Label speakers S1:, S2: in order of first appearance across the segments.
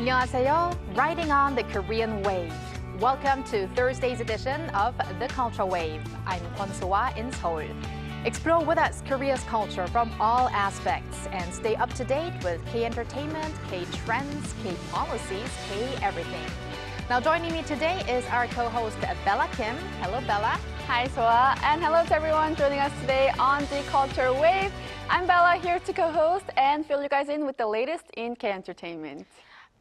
S1: 안녕하세요. Riding on the Korean wave. Welcome to Thursday's edition of The Culture Wave. I'm Kwon So-ah in Seoul. Explore with us Korea's culture from all aspects and stay up to date with K-entertainment, K-trends, K-policies, K-everything. Now joining me today is our co-host Bella Kim. Hello, Bella.
S2: Hi, Soa, and hello to everyone joining us today on The Culture Wave. I'm Bella, here to co-host and fill you guys in with the latest in K-entertainment.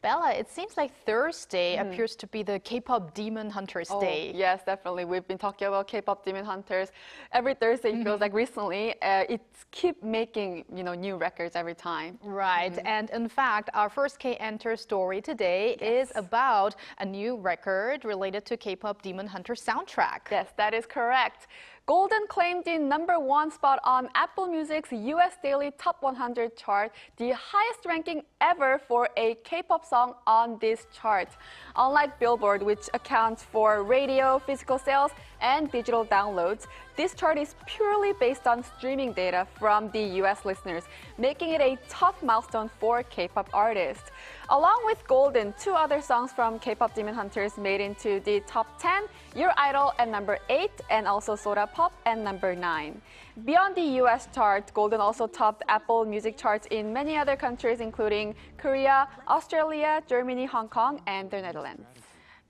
S1: Bella, it seems like Thursday appears to be the K-pop Demon Hunters Day.
S2: Yes, definitely. We've been talking about K-pop Demon Hunters every Thursday. It feels like recently. It's keep making new records every time.
S1: Right, and in fact, our first K-enter story today is about a new record related to K-pop Demon Hunters soundtrack.
S2: Yes, that is correct. Golden claimed the #1 spot on Apple Music's US Daily Top 100 chart, the highest ranking ever for a K-pop song on this chart. Unlike Billboard, which accounts for radio, physical sales, and digital downloads, this chart is purely based on streaming data from the US listeners, making it a tough milestone for K-pop artists. Along with Golden, 2 other songs from K-pop Demon Hunters made into the top 10, Your Idol at #8, and also Soda Pop at #9. Beyond the US chart, Golden also topped Apple Music charts in many other countries, including Korea, Australia, Germany, Hong Kong, and the Netherlands.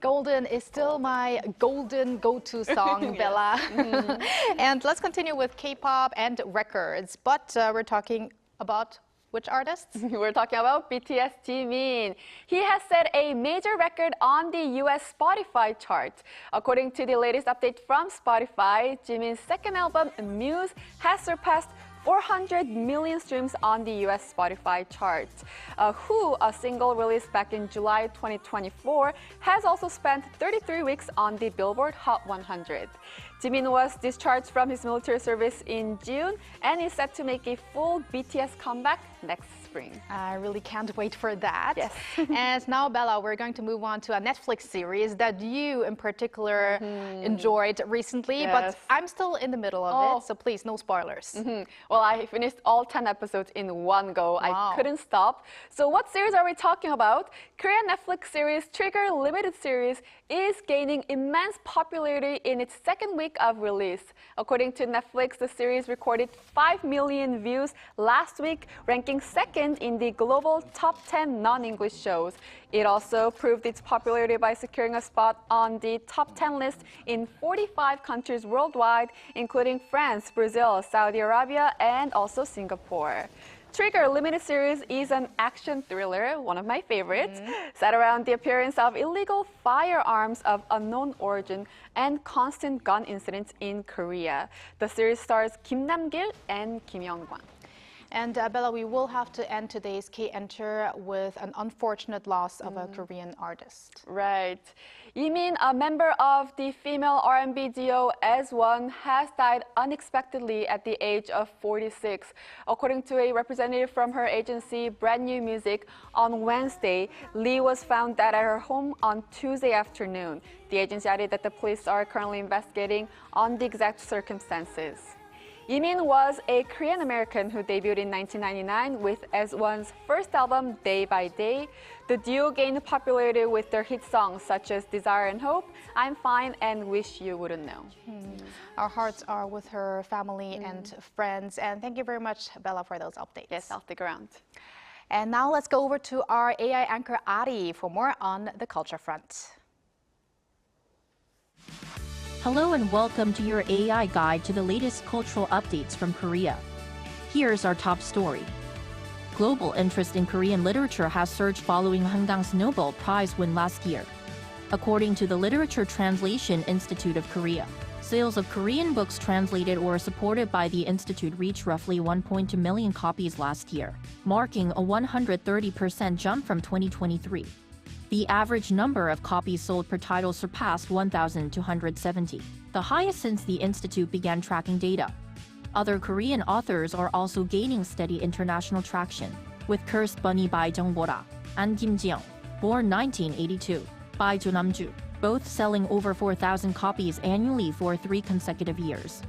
S1: Golden is still my golden go-to song, Bella. And let's continue with K-pop and records. But we're talking about which artists?
S2: We're talking about BTS Jimin. He has set a major record on the US Spotify chart. According to the latest update from Spotify, Jimin's second album, Muse, has surpassed 400 million streams on the US Spotify chart. Who, a single released back in July 2024, has also spent 33 weeks on the Billboard Hot 100. Jimin was discharged from his military service in June and is set to make a full BTS comeback next spring.
S1: I really can't wait for that.
S2: Yes.
S1: And now, Bella, we're going to move on to a Netflix series that you in particular enjoyed recently, but I'm still in the middle of it, so please, no spoilers.
S2: Well, I finished all 10 episodes in one go.
S1: Wow.
S2: I couldn't stop. So what series are we talking about? Korean Netflix series Trigger Limited Series is gaining immense popularity in its second week of release. According to Netflix, the series recorded 5 million views last week, ranking second in the global top 10 non-English shows. It also proved its popularity by securing a spot on the top 10 list in 45 countries worldwide, including France, Brazil, Saudi Arabia, and also Singapore. Trigger Limited Series is an action thriller, one of my favorites, set around the appearance of illegal firearms of unknown origin and constant gun incidents in Korea. The series stars Kim Nam-gil and Kim Young-kwan.
S1: And Bella, we will have to end today's K-enter with an unfortunate loss of a Korean artist.
S2: Right. Yimin, a member of the female R&B duo S1, has died unexpectedly at the age of 46. According to a representative from her agency, Brand New Music, on Wednesday, Lee was found dead at her home on Tuesday afternoon. The agency added that the police are currently investigating on the exact circumstances. Yimin was a Korean-American who debuted in 1999 with S1's first album, Day by Day. The duo gained popularity with their hit songs such as Desire and Hope, I'm Fine, and Wish You Wouldn't Know.
S1: Our hearts are with her family and friends. And thank you very much, Bella, for those updates.
S2: Yes, I'll stick around.
S1: And now let's go over to our AI anchor, Ari, for more on the culture front.
S3: Hello and welcome to your AI guide to the latest cultural updates from Korea. Here's our top story. Global interest in Korean literature has surged following Hangang's Nobel Prize win last year. According to the Literature Translation Institute of Korea, sales of Korean books translated or supported by the institute reached roughly 1.2 million copies last year, marking a 130% jump from 2023. The average number of copies sold per title surpassed 1,270, the highest since the institute began tracking data. Other Korean authors are also gaining steady international traction, with Cursed Bunny by Jung Bora and Kim Ji-young, born 1982, by Jo Nam-ju, both selling over 4,000 copies annually for 3 consecutive years.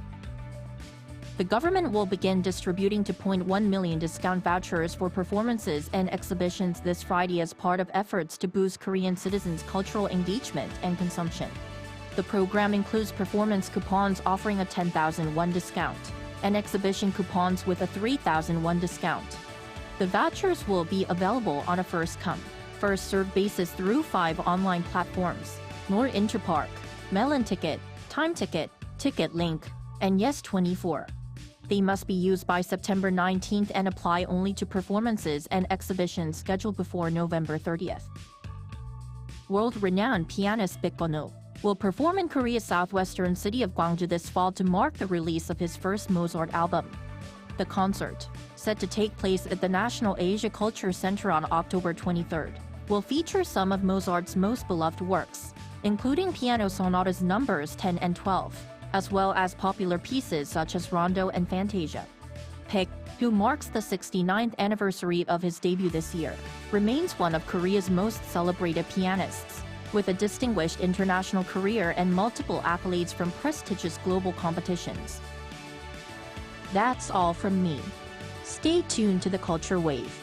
S3: The government will begin distributing 2.1 million discount vouchers for performances and exhibitions this Friday as part of efforts to boost Korean citizens' cultural engagement and consumption. The program includes performance coupons offering a 10,000 won discount and exhibition coupons with a 3,000 won discount. The vouchers will be available on a first-come, first-served basis through 5 online platforms: Nor Interpark, Melon Ticket, Time Ticket, Ticket Link, and Yes24. They must be used by September 19th and apply only to performances and exhibitions scheduled before November 30th. World-renowned pianist Baek will perform in Korea's southwestern city of Gwangju this fall to mark the release of his first Mozart album. The concert, set to take place at the National Asia Culture Center on October 23rd, will feature some of Mozart's most beloved works, including piano sonatas numbers 10 and 12, as well as popular pieces such as Rondo and Fantasia. Baek, who marks the 69th anniversary of his debut this year, remains one of Korea's most celebrated pianists, with a distinguished international career and multiple accolades from prestigious global competitions. That's all from me. Stay tuned to the Culture Wave.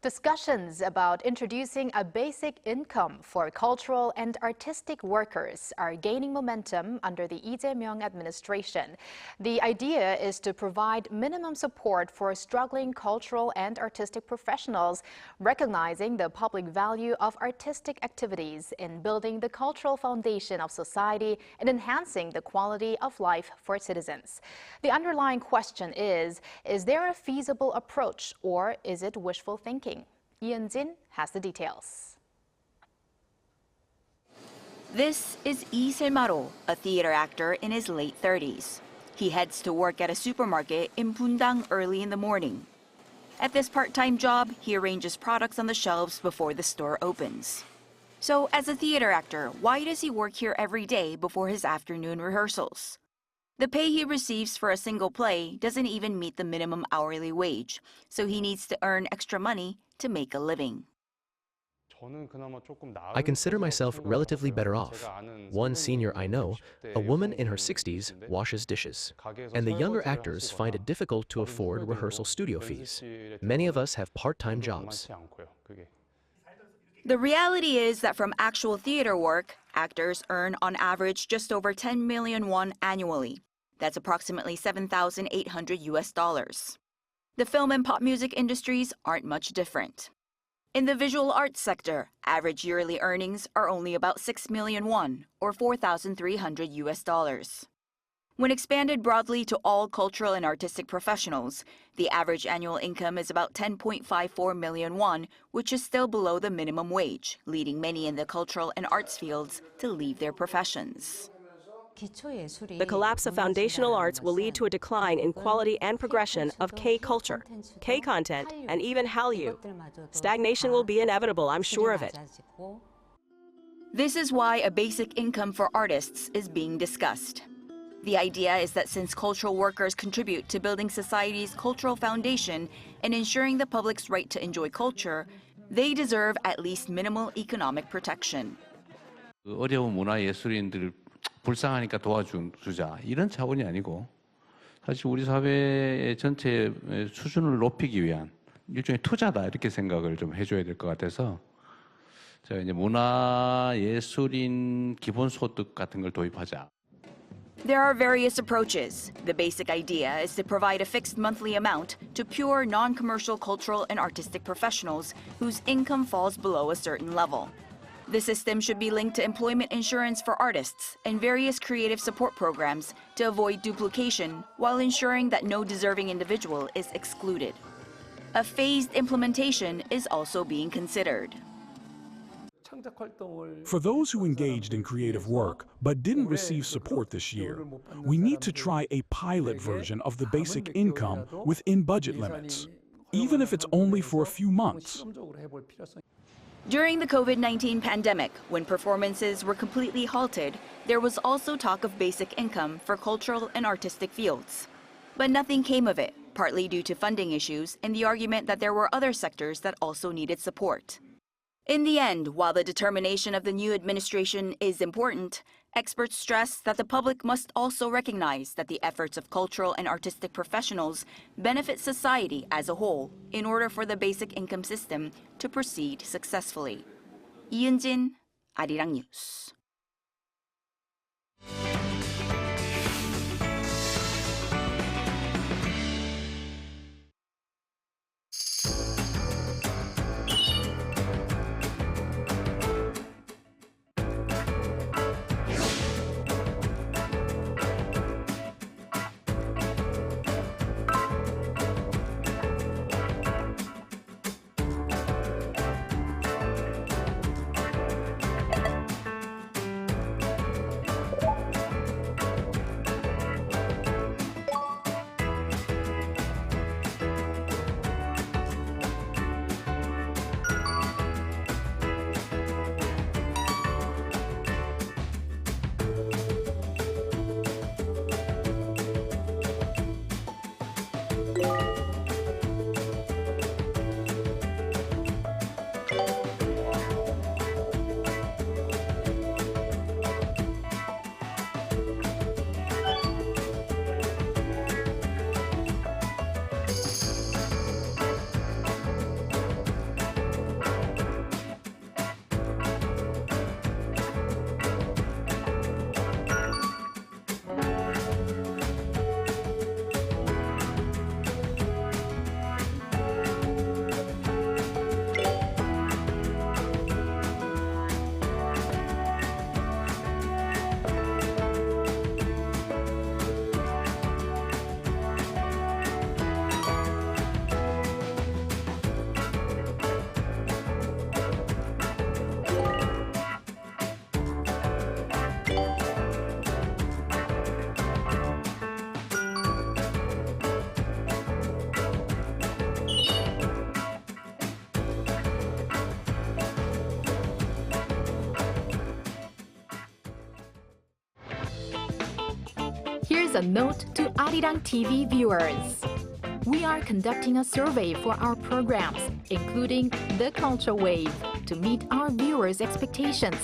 S1: Discussions about introducing a basic income for cultural and artistic workers are gaining momentum under the Lee Jae-myung administration. The idea is to provide minimum support for struggling cultural and artistic professionals, recognizing the public value of artistic activities in building the cultural foundation of society and enhancing the quality of life for citizens. The underlying question is there a feasible approach or is it wishful thinking? Lee Eun-jin has the details.
S4: This is Lee Se-maro, a theater actor in his late 30s. He heads to work at a supermarket in Bundang early in the morning. At this part-time job, he arranges products on the shelves before the store opens. So, as a theater actor, why does he work here every day before his afternoon rehearsals? The pay he receives for a single play doesn't even meet the minimum hourly wage, so he needs to earn extra money to make a living.
S5: I consider myself relatively better off. One senior I know, a woman in her 60s, washes dishes. And the younger actors find it difficult to afford rehearsal studio fees. Many of us have part-time jobs.
S4: The reality is that from actual theater work, actors earn on average just over 10 million won annually. That's approximately $7,800. The film and pop music industries aren't much different. In the visual arts sector, average yearly earnings are only about 6 million won, or $4,300. When expanded broadly to all cultural and artistic professionals, the average annual income is about 10.54 million won, which is still below the minimum wage, leading many in the cultural and arts fields to leave their professions.
S6: The collapse of foundational arts will lead to a decline in quality and progression of K-culture, K-content, and even Hallyu. Stagnation will be inevitable, I'm sure of it.
S4: This is why a basic income for artists is being discussed. The idea is that since cultural workers contribute to building society's cultural foundation and ensuring the public's right to enjoy culture, they deserve at least minimal economic protection.
S7: 어려운 문화예술인들을 불쌍하니까 도와주자 이런 차원이 아니고 사실 우리 사회의 전체 수준을 높이기 위한 일종의 투자다 이렇게 생각을 좀 해줘야 될 것 같아서 제가 이제 문화예술인 기본소득 같은 걸 도입하자.
S4: There are various approaches. The basic idea is to provide a fixed monthly amount to pure non-commercial cultural and artistic professionals whose income falls below a certain level. The system should be linked to employment insurance for artists and various creative support programs to avoid duplication while ensuring that no deserving individual is excluded. A phased implementation is also being considered.
S8: For those who engaged in creative work but didn't receive support this year, we need to try a pilot version of the basic income within budget limits, even if it's only for a few months.
S4: During the COVID-19 pandemic, when performances were completely halted, there was also talk of basic income for cultural and artistic fields. But nothing came of it, partly due to funding issues and the argument that there were other sectors that also needed support. In the end, while the determination of the new administration is important, experts stress that the public must also recognize that the efforts of cultural and artistic professionals benefit society as a whole in order for the basic income system to proceed successfully. 이은진, 아리랑 뉴스.
S1: Here's a note to Arirang TV viewers. We are conducting a survey for our programs, including The Culture Wave, to meet our viewers' expectations.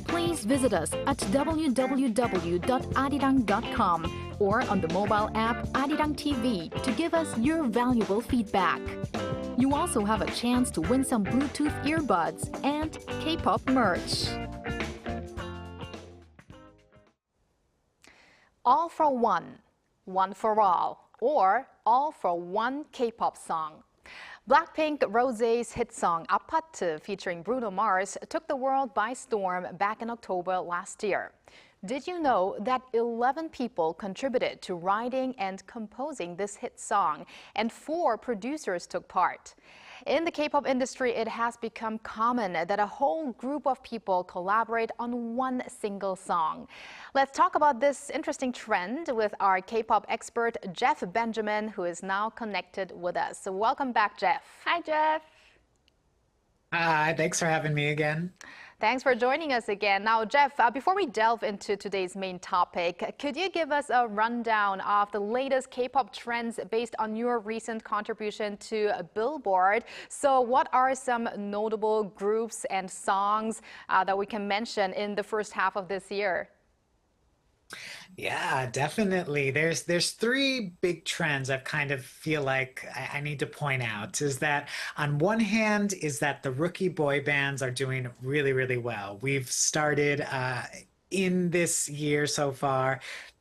S1: Please visit us at www.arirang.com or on the mobile app Arirang TV to give us your valuable feedback. You also have a chance to win some Bluetooth earbuds and K-pop merch. All for one, one for all, or all for one K-pop song. Blackpink Rosé's hit song 아파트 featuring Bruno Mars took the world by storm back in October last year. Did you know that 11 people contributed to writing and composing this hit song, and 4 producers took part? In the K-pop industry, it has become common that a whole group of people collaborate on one single song. Let's talk about this interesting trend with our K-pop expert, Jeff Benjamin, who is now connected with us. So welcome back, Jeff.
S2: Hi, Jeff.
S9: Hi, thanks for having me again.
S1: Thanks for joining us again. Now, Jeff, before we delve into today's main topic, could you give us a rundown of the latest K-pop trends based on your recent contribution to Billboard? So what are some notable groups and songs that we can mention in the first half of this year?
S9: Yeah, definitely. There's 3 big trends I kind of feel like I need to point out. Is that on one hand is that the rookie boy bands are doing really, really well. We've started in this year so far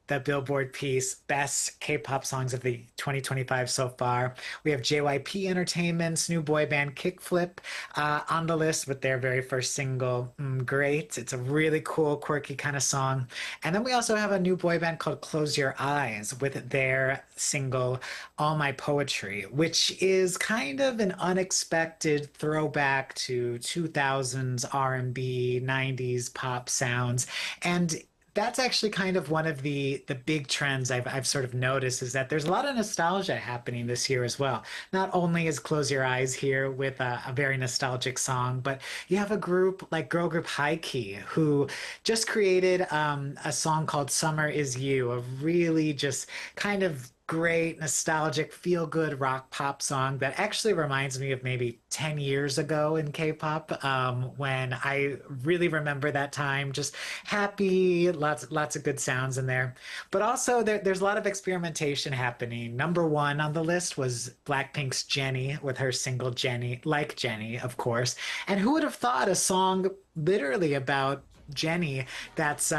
S9: the Billboard piece, Best K-Pop Songs of the 2025 so far. We have JYP Entertainment's new boy band Kickflip on the list with their very first single, Great. It's a really cool, quirky kind of song. And then we also have a new boy band called Close Your Eyes with their single, All My Poetry, which is kind of an unexpected throwback to 2000s R&B, 90s pop sounds. And that's actually kind of one of the big trends I've sort of noticed, is that there's a lot of nostalgia happening this year as well. Not only is Close Your Eyes here with a very nostalgic song, but you have a group like girl group High Key, who just created a song called Summer Is You, a really just kind of great, nostalgic, feel-good rock pop song that actually reminds me of maybe 10 years ago in K-pop, when I really remember that time. Just happy, lots of good sounds in there. But also there's a lot of experimentation happening. Number one on the list was Blackpink's Jennie with her single Jennie, like Jennie, of course. And who would have thought a song literally about Jennie that's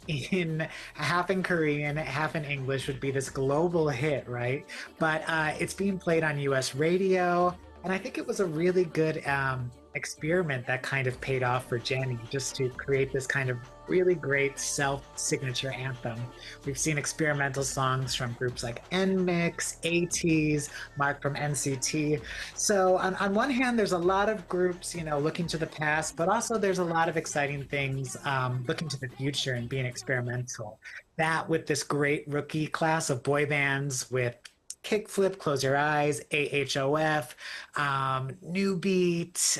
S9: in half in Korean, half in English would be this global hit, right? But it's being played on US radio. And I think it was a really good experiment that kind of paid off for Jennie, just to create this kind of really great self-signature anthem. We've seen experimental songs from groups like NMIX, ATEEZ, Mark from NCT. So on one hand, there's a lot of groups, looking to the past, but also there's a lot of exciting things looking to the future and being experimental. That with this great rookie class of boy bands with Kickflip, Close Your Eyes, AHOF, New Beat.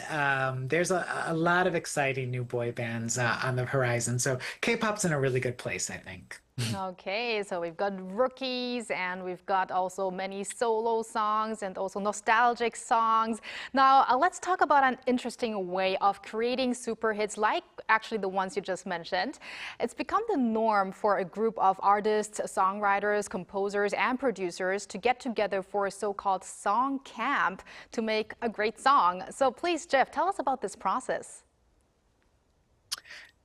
S9: There's a lot of exciting new boy bands on the horizon. So K-pop's in a really good place, I think.
S1: Okay, so we've got rookies and we've got also many solo songs and also nostalgic songs. Now, let's talk about an interesting way of creating super hits like actually the ones you just mentioned. It's become the norm for a group of artists, songwriters, composers, and producers to get together for a so-called song camp to make a great song. So please, Jeff, tell us about this process.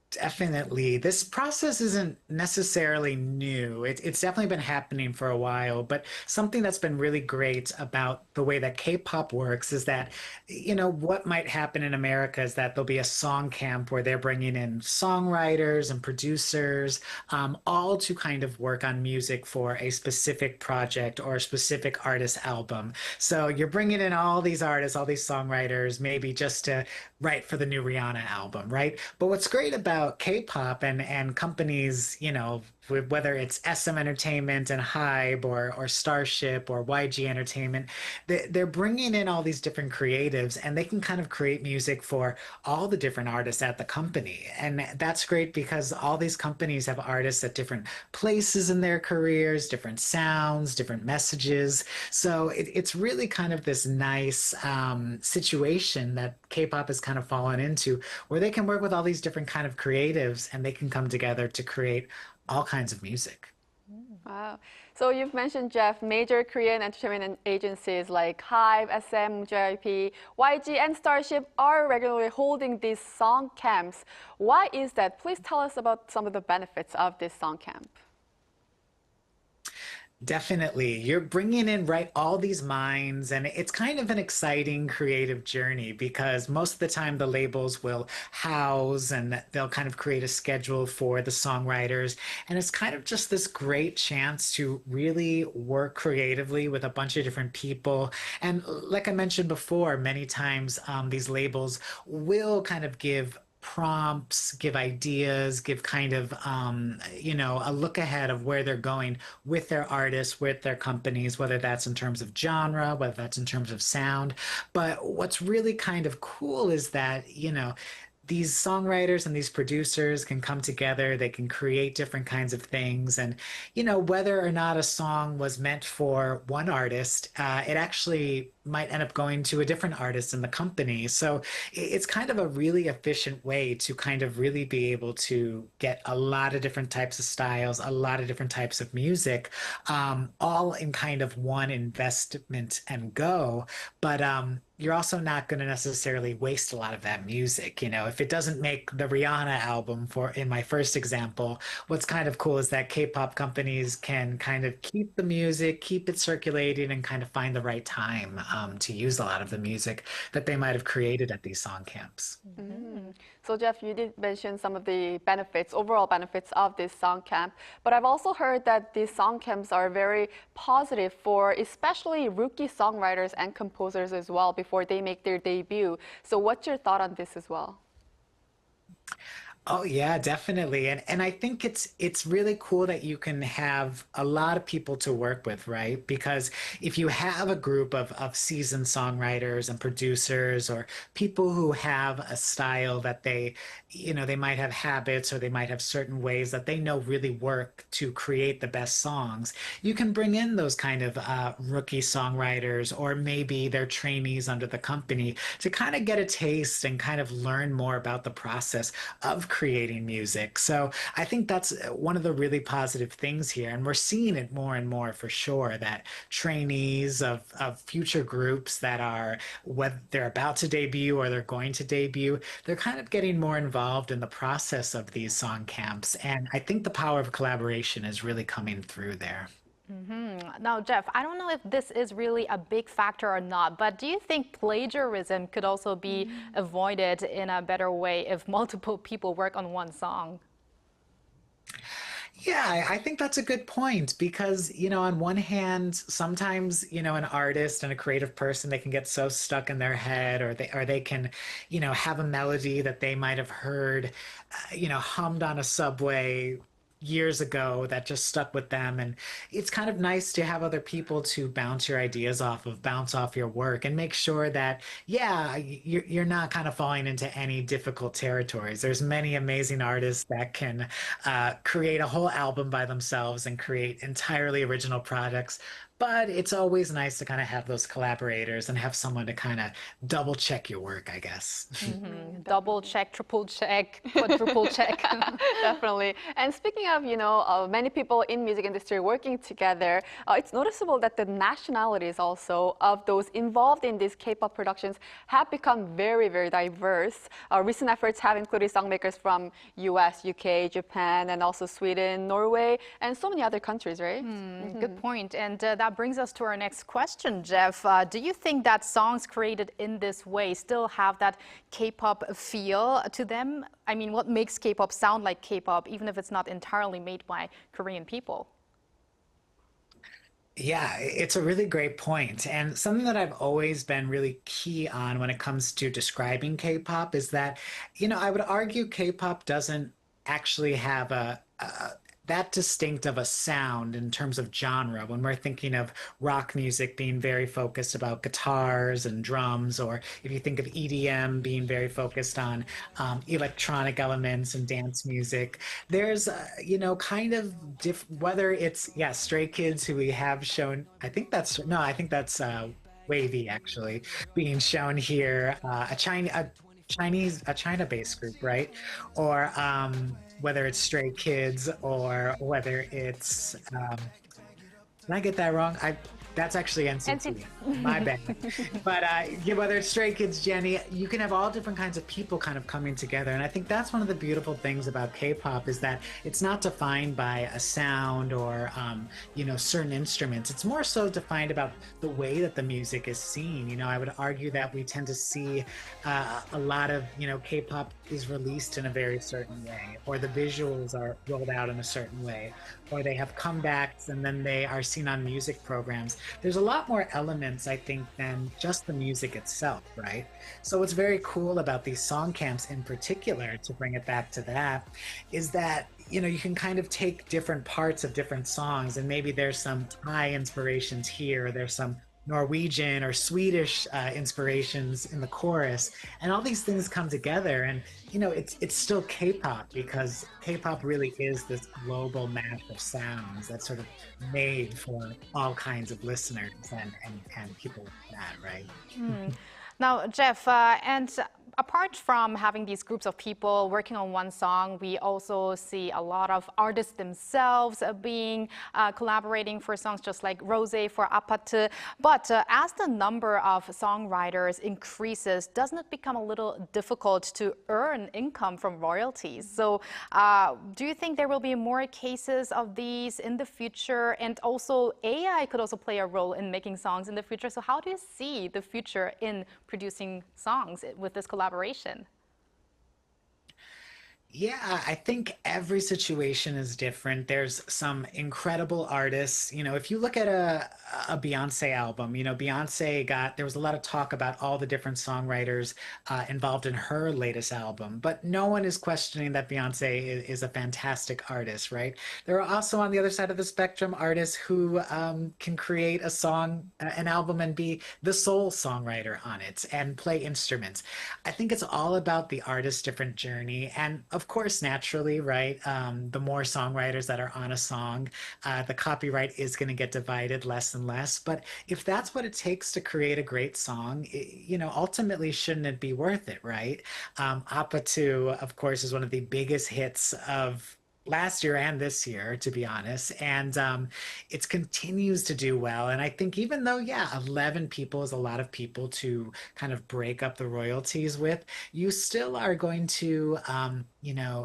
S9: Definitely. This process isn't necessarily new. It's definitely been happening for a while, but something that's been really great about the way that K-pop works is that, what might happen in America is that there'll be a song camp where they're bringing in songwriters and producers, all to kind of work on music for a specific project or a specific artist album. So you're bringing in all these artists, all these songwriters, maybe just to write for the new Rihanna album, right? But what's great about K-pop and companies, whether it's SM Entertainment and Hybe or Starship or YG Entertainment, they're bringing in all these different creatives and they can kind of create music for all the different artists at the company. And that's great because all these companies have artists at different places in their careers, different sounds, different messages. So it's really kind of this nice situation that K-pop has kind of fallen into, where they can work with all these different kind of creatives and they can come together to create all kinds of music.
S2: Wow. So you've mentioned, Jeff, major Korean entertainment agencies like Hybe, SM, JYP, YG, and Starship are regularly holding these song camps. Why is that? Please tell us about some of the benefits of this song camp.
S9: Definitely. You're bringing in, right, all these minds, and it's kind of an exciting creative journey because most of the time the labels will house and they'll kind of create a schedule for the songwriters. And it's kind of just this great chance to really work creatively with a bunch of different people. And like I mentioned before, many times these labels will kind of give prompts, give ideas, give kind of, a look ahead of where they're going with their artists, with their companies, whether that's in terms of genre, whether that's in terms of sound. But what's really kind of cool is that, these songwriters and these producers can come together, they can create different kinds of things. And, whether or not a song was meant for one artist, it actually might end up going to a different artist in the company. So it's kind of a really efficient way to kind of really be able to get a lot of different types of styles, a lot of different types of music, all in kind of one investment and go. But you're also not going to necessarily waste a lot of that music. If it doesn't make the Rihanna album, in my first example, what's kind of cool is that K-pop companies can kind of keep the music, keep it circulating, and kind of find the right time to use a lot of the music that they might have created at these song camps.
S2: Mm-hmm. So Jeff, you did mention some of the benefits, overall benefits of this song camp, but I've also heard that these song camps are very positive for especially rookie songwriters and composers as well before they make their debut. So what's your thought on this as well?
S9: Oh yeah, definitely. And I think it's really cool that you can have a lot of people to work with, right? Because if you have a group of seasoned songwriters and producers or people who have a style that they might have habits or they might have certain ways that they know really work to create the best songs, you can bring in those kind of rookie songwriters or maybe they're trainees under the company to kind of get a taste and kind of learn more about the process of creating music. So I think that's one of the really positive things here. And we're seeing it more and more for sure that trainees of future groups that are, whether they're about to debut or they're going to debut, they're kind of getting more involved in the process of these song camps. And I think the power of collaboration is really coming through there.
S1: Now, Jeff, I don't know if this is really a big factor or not, but do you think plagiarism could also be avoided in a better way if multiple people work on one song?
S9: Yeah, I think that's a good point because, on one hand, sometimes, an artist and a creative person, they can get so stuck in their head or they can, have a melody that they might have heard, hummed on a subway years ago that just stuck with them. And it's kind of nice to have other people to bounce your ideas off of, bounce off your work and make sure that, yeah, you're not kind of falling into any difficult territories. There's many amazing artists that can create a whole album by themselves and create entirely original products. But it's always nice to kind of have those collaborators and have someone to kind of double check your work, I guess.
S1: Double check, triple check, quadruple check.
S2: Definitely. And speaking of, many people in music industry working together, it's noticeable that the nationalities also of those involved in these K-pop productions have become very, very diverse. Recent efforts have included songmakers from US, UK, Japan, and also Sweden, Norway, and so many other countries, right?
S1: Good point. And that brings us to our next question, Jeff. Do you think that songs created in this way still have that K-pop feel to them? I mean, what makes K-pop sound like K-pop, even if it's not entirely made by Korean people?
S9: Yeah, it's a really great point. And something that I've always been really key on when it comes to describing K-pop is that, I would argue K-pop doesn't actually have that distinct of a sound in terms of genre when we're thinking of rock music being very focused about guitars and drums, or if you think of EDM being very focused on electronic elements and dance music. There's kind of whether it's Stray Kids, who we have shown, I think that's Wavy actually being shown here, a China-based group, right? Or whether it's Stray Kids or whether it's did I get that wrong? That's actually NCT. My bad. But whether it's Stray Kids, Jenny, you can have all different kinds of people kind of coming together. And I think that's one of the beautiful things about K-pop is that it's not defined by a sound or, certain instruments. It's more so defined about the way that the music is seen. I would argue that we tend to see a lot of, K-pop is released in a very certain way, or the visuals are rolled out in a certain way, or they have comebacks and then they are seen on music programs. There's a lot more elements, I think, than just the music itself, right? So what's very cool about these song camps in particular, to bring it back to that, is that you can kind of take different parts of different songs and maybe there's some Thai inspirations here, there's some Norwegian or Swedish inspirations in the chorus, and all these things come together. And it's still K-pop because K-pop really is this global mash of sounds that's sort of made for all kinds of listeners and people like that, right?
S1: Now, Jeff, and apart from having these groups of people working on one song, we also see a lot of artists themselves collaborating for songs, just like Rose for Apatu. But as the number of songwriters increases, doesn't it become a little difficult to earn income from royalties? So do you think there will be more cases of these in the future? And also AI could also play a role in making songs in the future. So how do you see the future in producing songs with this collaboration?
S9: Yeah, I think every situation is different. There's some incredible artists. If you look at a Beyonce album, there was a lot of talk about all the different songwriters involved in her latest album, but no one is questioning that Beyonce is a fantastic artist, right? There are also on the other side of the spectrum artists who can create a song, an album, and be the sole songwriter on it and play instruments. I think it's all about the artist's different journey. And of course, naturally, right, the more songwriters that are on a song, the copyright is going to get divided less and less. But if that's what it takes to create a great song, ultimately, shouldn't it be worth it, right? Appa 2, of course, is one of the biggest hits of last year and this year, to be honest. And it continues to do well. And I think even though, yeah, 11 people is a lot of people to kind of break up the royalties with, you still are going to,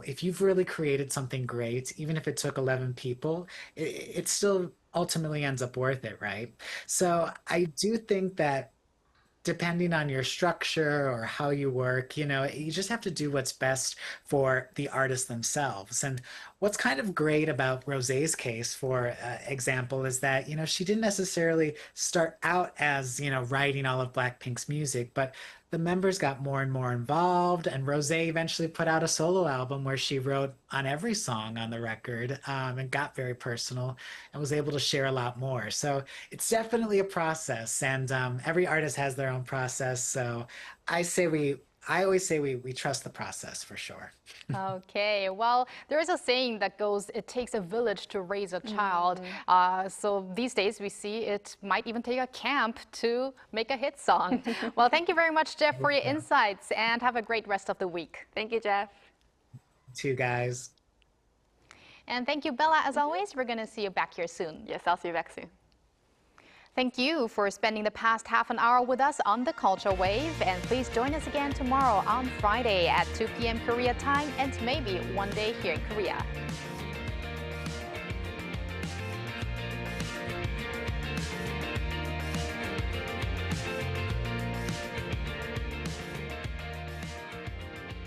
S9: if you've really created something great, even if it took 11 people, it still ultimately ends up worth it, right? So I do think that depending on your structure or how you work, you just have to do what's best for the artists themselves. And what's kind of great about Rosé's case, for example, is that, she didn't necessarily start out as, writing all of Blackpink's music, but the members got more and more involved, and Rosé eventually put out a solo album where she wrote on every song on the record, and got very personal and was able to share a lot more. So it's definitely a process, and every artist has their own process. So I always say we trust the process for sure.
S1: Okay, well, there is a saying that goes, it takes a village to raise a child. So these days we see it might even take a camp to make a hit song. Well, thank you very much, Jeff, for your insights, and have a great rest of the week.
S2: Thank you, Jeff.
S9: To you guys.
S1: And thank you, Bella. As always, we're going to see you back here soon.
S2: Yes, I'll see you back soon.
S1: Thank you for spending the past half an hour with us on the Culture Wave, and please join us again tomorrow on Friday at 2 p.m. Korea time, and maybe one day here in Korea.